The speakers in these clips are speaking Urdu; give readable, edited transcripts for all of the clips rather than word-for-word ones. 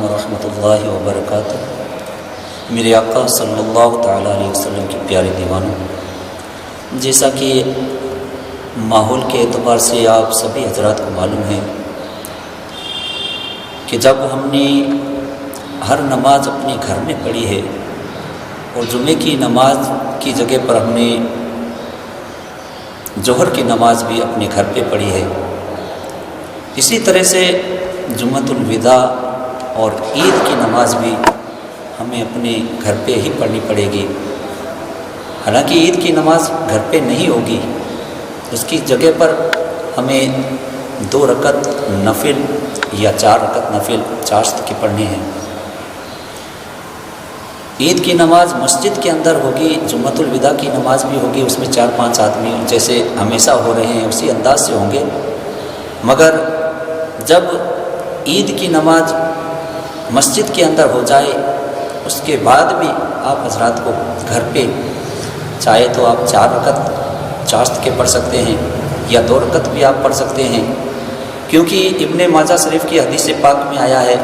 ورحمۃ اللہ وبرکاتہ۔ میرے آقا صلی اللہ تعالیٰ علیہ وسلم کی پیارے دیوانوں، جیسا کہ ماحول کے اعتبار سے آپ سبھی حضرات کو معلوم ہے کہ جب ہم نے ہر نماز اپنے گھر میں پڑھی ہے اور جمعے کی نماز کی جگہ پر ہم نے ظہر کی نماز بھی اپنے گھر پہ پڑھی ہے، اسی طرح سے جمعۃ الوداع اور عید کی نماز بھی ہمیں اپنے گھر پہ ہی پڑھنی پڑے گی۔ حالانکہ عید کی نماز گھر پہ نہیں ہوگی، اس کی جگہ پر ہمیں 2 رکعت نفل یا 4 رکعت نفل چاشت کی پڑھنی ہے۔ عید کی نماز مسجد کے اندر ہوگی، جمعۃ الوداع کی نماز بھی ہوگی، اس میں 4-5 آدمی جیسے ہمیشہ ہو رہے ہیں اسی انداز سے ہوں گے، مگر جب عید کی نماز مسجد کے اندر ہو جائے اس کے بعد بھی آپ حضرات کو گھر پہ چاہے تو آپ 4 رکعت چاشت کے پڑھ سکتے ہیں یا 2 رکعت بھی آپ پڑھ سکتے ہیں، کیونکہ ابن ماجہ شریف کی حدیث پاک میں آیا ہے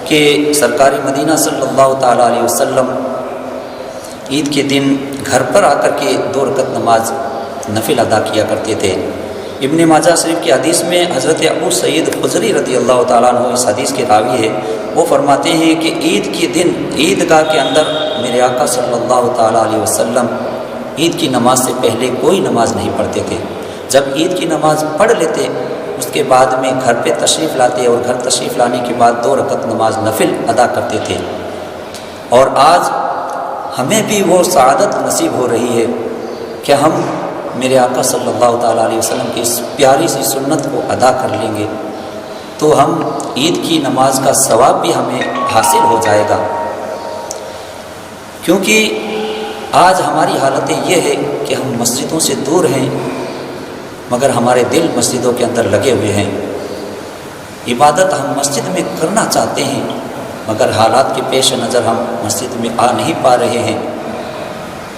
کہ سرکار مدینہ صلی اللہ تعالیٰ علیہ وسلم عید کے دن گھر پر آ کر کے 2 رکعت نماز نفل ادا کیا کرتے تھے۔ ابن ماجہ شریف کی حدیث میں حضرت ابو سعید خدری رضی اللہ تعالیٰ عنہ اس حدیث کے راوی ہے، وہ فرماتے ہیں کہ عید کے دن عیدگاہ کے اندر میرے آقا صلی اللہ تعالیٰ علیہ وسلم عید کی نماز سے پہلے کوئی نماز نہیں پڑھتے تھے۔ جب عید کی نماز پڑھ لیتے اس کے بعد میں گھر پہ تشریف لاتے اور گھر تشریف لانے کے بعد 2 رکعت نماز نفل ادا کرتے تھے۔ اور آج ہمیں بھی وہ سعادت نصیب ہو رہی ہے کہ ہم میرے آقا صلی اللہ تعالیٰ علیہ وسلم کی اس پیاری سی سنت کو ادا کر لیں گے تو ہم عید کی نماز کا ثواب بھی ہمیں حاصل ہو جائے گا، کیونکہ آج ہماری حالت یہ ہے کہ ہم مسجدوں سے دور ہیں مگر ہمارے دل مسجدوں کے اندر لگے ہوئے ہیں۔ عبادت ہم مسجد میں کرنا چاہتے ہیں مگر حالات کے پیش نظر ہم مسجد میں آ نہیں پا رہے ہیں،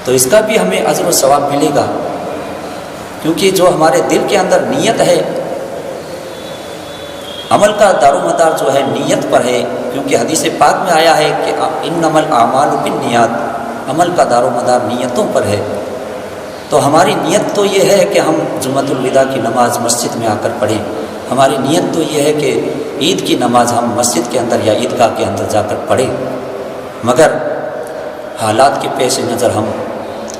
تو اس کا بھی ہمیں اجر و ثواب ملے گا، کیونکہ جو ہمارے دل کے اندر نیت ہے، عمل کا دار و مدار جو ہے نیت پر ہے، کیونکہ حدیث پاک میں آیا ہے کہ انما الاعمال بالنیات، عمل کا دار و مدار نیتوں پر ہے۔ تو ہماری نیت تو یہ ہے کہ ہم جمعۃ الوداع کی نماز مسجد میں آ کر پڑھیں، ہماری نیت تو یہ ہے کہ عید کی نماز ہم مسجد کے اندر یا عیدگاہ کے اندر جا کر پڑھیں، مگر حالات کے پیش نظر ہم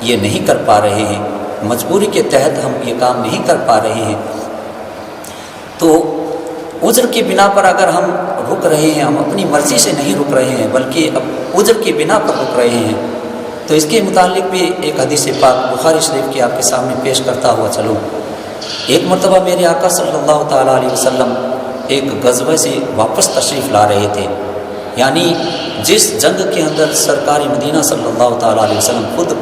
یہ نہیں کر پا رہے ہیں، مجبوری کے تحت ہم یہ کام نہیں کر پا رہے ہیں۔ تو عذر کی بنا پر اگر ہم رک رہے ہیں، ہم اپنی مرضی سے نہیں رک رہے ہیں بلکہ اب عذر کی بنا پر رک رہے ہیں، تو اس کے متعلق بھی ایک حدیث پاک بخاری شریف کی آپ کے سامنے پیش کرتا ہوا چلوں۔ ایک مرتبہ میرے آقا صلی اللہ تعالیٰ علیہ وسلم ایک غزوہ سے واپس تشریف لا رہے تھے، یعنی جس جنگ کے اندر سرکار مدینہ صلی اللہ تعالیٰ علیہ وسلم خود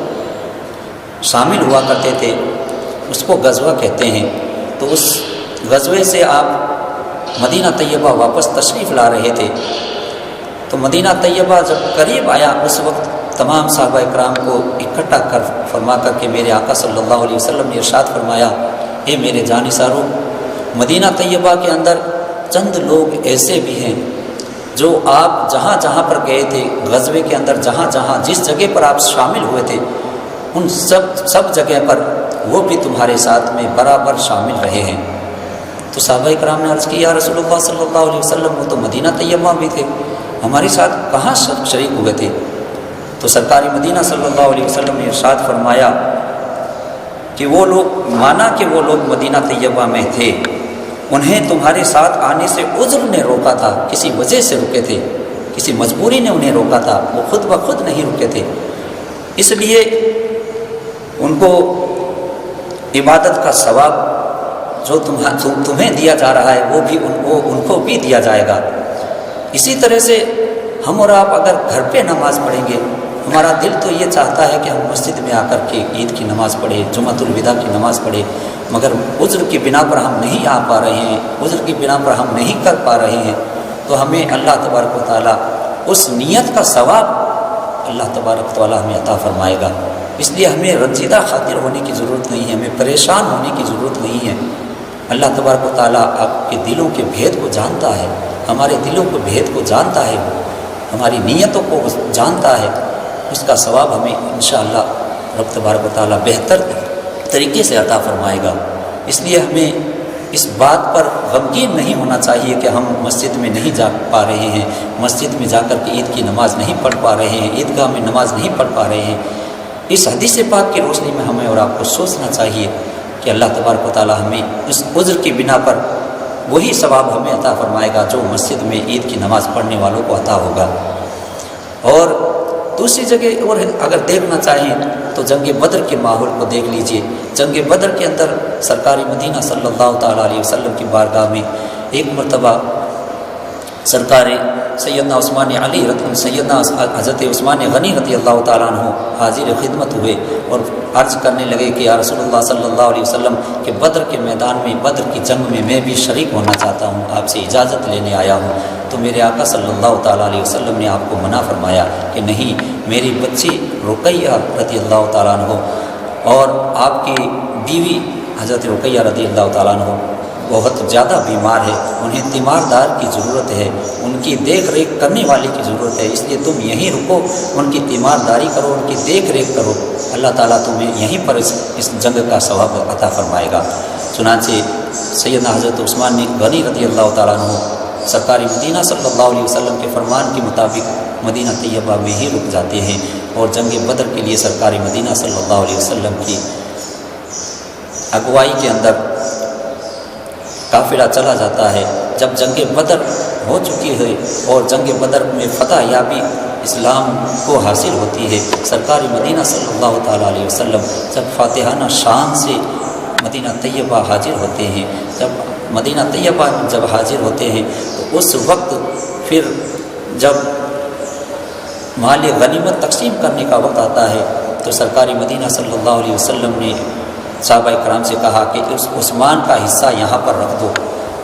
شامل ہوا کرتے تھے اس کو غزوہ کہتے ہیں۔ تو اس غزوے سے آپ مدینہ طیبہ واپس تشریف لا رہے تھے، تو مدینہ طیبہ جب قریب آیا اس وقت تمام صحابہ اکرام کو اکٹھا کر فرما کر کے میرے آقا صلی اللہ علیہ وسلم نے ارشاد فرمایا، اے میرے جانثاروں، مدینہ طیبہ کے اندر چند لوگ ایسے بھی ہیں جو آپ جہاں جہاں پر گئے تھے غزوے کے اندر، جہاں جہاں جس جگہ پر آپ شامل ہوئے تھے ان سب جگہ پر وہ بھی تمہارے ساتھ میں برابر شامل رہے ہیں۔ تو صحابہ کرام نے عرض کی، یا رسول اللہ صلی اللہ علیہ وسلم وہ تو مدینہ طیبہ بھی تھے، ہمارے ساتھ کہاں شریک ہوئے تھے؟ تو سرکار مدینہ صلی اللہ علیہ وسلم نے ارشاد فرمایا کہ وہ لوگ مانا کہ وہ لوگ مدینہ طیبہ میں تھے، انہیں تمہارے ساتھ آنے سے عذر نے روکا تھا، کسی وجہ سے رکے تھے، کسی مجبوری نے انہیں روکا تھا، وہ خود بخود نہیں رکے تھے، اس لیے ان کو عبادت کا ثواب جو تمہیں دیا جا رہا ہے وہ بھی ان کو بھی دیا جائے گا۔ اسی طرح سے ہم اور آپ اگر گھر پہ نماز پڑھیں گے، ہمارا دل تو یہ چاہتا ہے کہ ہم مسجد میں آ کر کے عید کی نماز پڑھیں، جمعۃ الوداع کی نماز پڑھیں، مگر عذر کی بنا پر ہم نہیں آ پا رہے ہیں، عذر کی بنا پر ہم نہیں کر پا رہے ہیں، تو ہمیں اللہ تبارک و تعالیٰ اس نیت کا ثواب اللہ تبارک و تعالیٰ ہمیں عطا فرمائے گا۔ اس لیے ہمیں رنجیدہ خاطر ہونے کی ضرورت نہیں ہے، ہمیں پریشان ہونے کی ضرورت نہیں ہے۔ اللہ تبارک و تعالیٰ آپ کے دلوں کے بھید کو جانتا ہے، ہمارے دلوں کو بھید کو جانتا ہے، ہماری نیتوں کو جانتا ہے، اس کا ثواب ہمیں انشاءاللہ رب تبارک و تعالیٰ بہتر طریقے سے عطا فرمائے گا۔ اس لیے ہمیں اس بات پر غمگین نہیں ہونا چاہیے کہ ہم مسجد میں نہیں جا پا رہے ہیں، مسجد میں جا کر کے عید کی نماز نہیں پڑھ پا رہے ہیں، عیدگاہ میں نماز نہیں پڑھ پا رہے ہیں۔ اس حدیث پاک کی روشنی میں ہمیں اور آپ کو سوچنا چاہیے کہ اللہ تبارک و تعالیٰ ہمیں اس عذر کی بنا پر وہی ثواب ہمیں عطا فرمائے گا جو مسجد میں عید کی نماز پڑھنے والوں کو عطا ہوگا۔ اور دوسری جگہ اور اگر دیکھنا چاہیں تو جنگ بدر کے ماحول کو دیکھ لیجئے۔ جنگ بدر کے اندر سرکار مدینہ صلی اللہ تعالیٰ علیہ وسلم کی بارگاہ میں ایک مرتبہ سرکار سیدنا عثمان علی سیدنا حضرت عثمان غنی رضی اللہ تعالیٰ عنہ حاضر خدمت ہوئے اور عرض کرنے لگے کہ یا رسول اللہ صلی اللہ علیہ وسلم کہ بدر کے میدان میں، بدر کی جنگ میں بھی شریک ہونا چاہتا ہوں، آپ سے اجازت لینے آیا ہوں۔ تو میرے آقا صلی اللہ تعالیٰ علیہ وسلم نے آپ کو منع فرمایا کہ نہیں، میری بچی رقیہ رضی اللہ تعالیٰ عنہ اور آپ کی بیوی حضرت رقیہ رضی اللہ تعالیٰ عنہ بہت زیادہ بیمار ہے، انہیں تیماردار کی ضرورت ہے، ان کی دیکھ ریکھ کرنے والے کی ضرورت ہے، اس لیے تم یہیں رکو، ان کی تیمارداری کرو، ان کی دیکھ ریکھ کرو، اللہ تعالیٰ تمہیں یہیں پر اس جنگ کا ثواب عطا فرمائے گا۔ چنانچہ سیدنا حضرت عثمان غنی رضی اللہ تعالیٰ عنہ سرکار مدینہ صلی اللہ علیہ وسلم کے فرمان کے مطابق مدینہ طیبہ میں ہی رک جاتے ہیں اور جنگ بدر کے لیے سرکار مدینہ صلی اللہ علیہ وسلم کی اگوائی کے اندر قافلہ چلا جاتا ہے۔ جب جنگ بدر ہو چکی ہے اور جنگ بدر میں فتح یابی اسلام کو حاصل ہوتی ہے، سرکار مدینہ صلی اللہ تعالیٰ علیہ وسلم جب فاتحانہ شان سے مدینہ طیبہ حاضر ہوتے ہیں، جب مدینہ طیبہ جب حاضر ہوتے ہیں تو اس وقت پھر جب مال غنیمت تقسیم کرنے کا وقت آتا ہے تو سرکار مدینہ صلی اللہ علیہ وسلم نے صحابہ کرام سے کہا کہ اس عثمان کا حصہ یہاں پر رکھ دو۔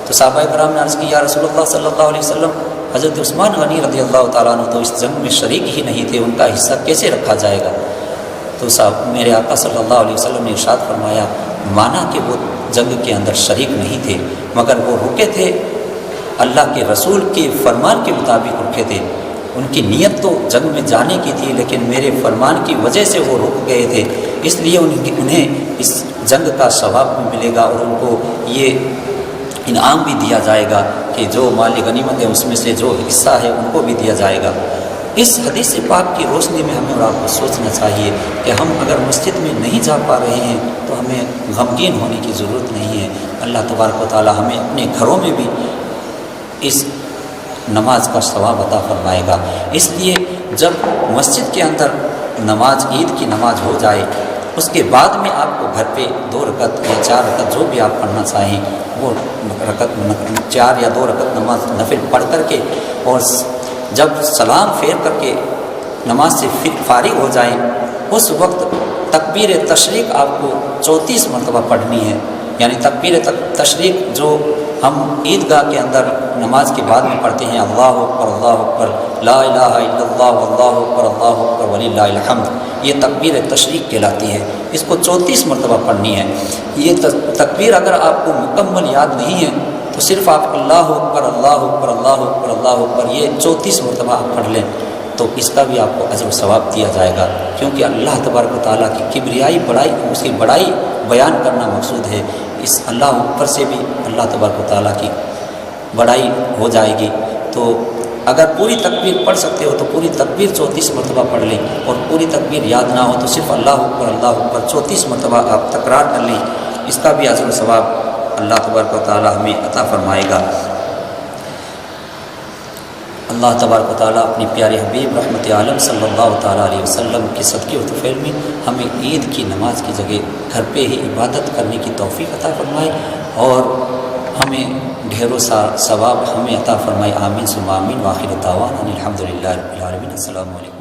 تو صحابہ کرام نے عرض کی یا رسول اللہ صلی اللہ علیہ وسلم، حضرت عثمان غنی رضی اللہ تعالیٰ عنہ تو اس جنگ میں شریک ہی نہیں تھے، ان کا حصہ کیسے رکھا جائے گا؟ تو میرے آقا صلی اللہ علیہ وسلم نے ارشاد فرمایا، مانا کہ وہ جنگ کے اندر شریک نہیں تھے مگر وہ رکے تھے، اللہ کے رسول کے فرمان کے مطابق رکے تھے، ان کی نیت تو جنگ میں جانے کی تھی لیکن میرے فرمان کی وجہ سے وہ رک گئے تھے، اس لیے انہیں اس جنگ کا ثواب بھی ملے گا اور ان کو یہ انعام بھی دیا جائے گا کہ جو مال غنیمت ہے اس میں سے جو حصہ ہے ان کو بھی دیا جائے گا۔ اس حدیث پاک کی روشنی میں ہمیں اور آپ کو سوچنا چاہیے کہ ہم اگر مسجد میں نہیں جا پا رہے ہیں تو ہمیں غمگین ہونے کی ضرورت نہیں ہے۔ اللہ تبارک و تعالیٰ ہمیں اپنے گھروں میں بھی اس نماز کا ثواب عطا فرمائے گا۔ اس لیے جب مسجد کے اندر نماز عید کی نماز ہو جائے اس کے بعد میں آپ کو گھر پہ 2 رکعت یا 4 رکعت جو بھی آپ پڑھنا چاہیں وہ رکعت 4 یا 2 رکعت نماز نفل پڑھ کر کے اور جب سلام پھیر کر کے نماز سے فارغ ہو جائیں اس وقت تکبیر تشریق آپ کو 34 مرتبہ پڑھنی ہے، یعنی تکبیر تشریق جو ہم عیدگاہ کے اندر نماز کے بعد میں پڑھتے ہیں، اللہ اکبر لا الہ الا اللہ اللہ اکبر وللہ الحمد، یہ تکبیر تشریق کہلاتی ہے، اس کو 34 مرتبہ پڑھنی ہے۔ یہ تکبیر اگر آپ کو مکمل یاد نہیں ہے تو صرف آپ اللہ اکبر اللہ اکبر اللہ اکبر اللہ اکبر یہ 34 مرتبہ آپ پڑھ لیں تو اس کا بھی آپ کو اجر و ثواب دیا جائے گا، کیونکہ اللہ تبارک و تعالیٰ کی کبریائی بڑائی، اس کی بڑائی بیان کرنا مقصود ہے۔ اس اللہ اکبر سے بھی اللہ تبارک و تعالیٰ کی بڑائی ہو جائے گی۔ تو اگر پوری تکبیر پڑھ سکتے ہو تو پوری تکبیر 34 مرتبہ پڑھ لیں، اور پوری تکبیر یاد نہ ہو تو صرف اللہ اکبر 34 مرتبہ آپ تکرار کر لیں، اس کا بھی اجر و ثواب اللہ تبارک و تعالیٰ ہمیں عطا فرمائے گا۔ اللہ تبارک و تعالیٰ اپنے پیارے حبیب رحمت عالم صلی اللہ تعالیٰ علیہ وسلم کے صدقے و طفیل میں ہمیں عید کی نماز کی جگہ گھر پہ ہی عبادت کرنے کی توفیق عطا فرمائے اور ہمیں ڈھیروں سا ثواب ہمیں عطا فرمائے۔ آمین ثم آمین۔ وآخر دعوانا الحمد للہ رب العالمین۔ السلام علیکم۔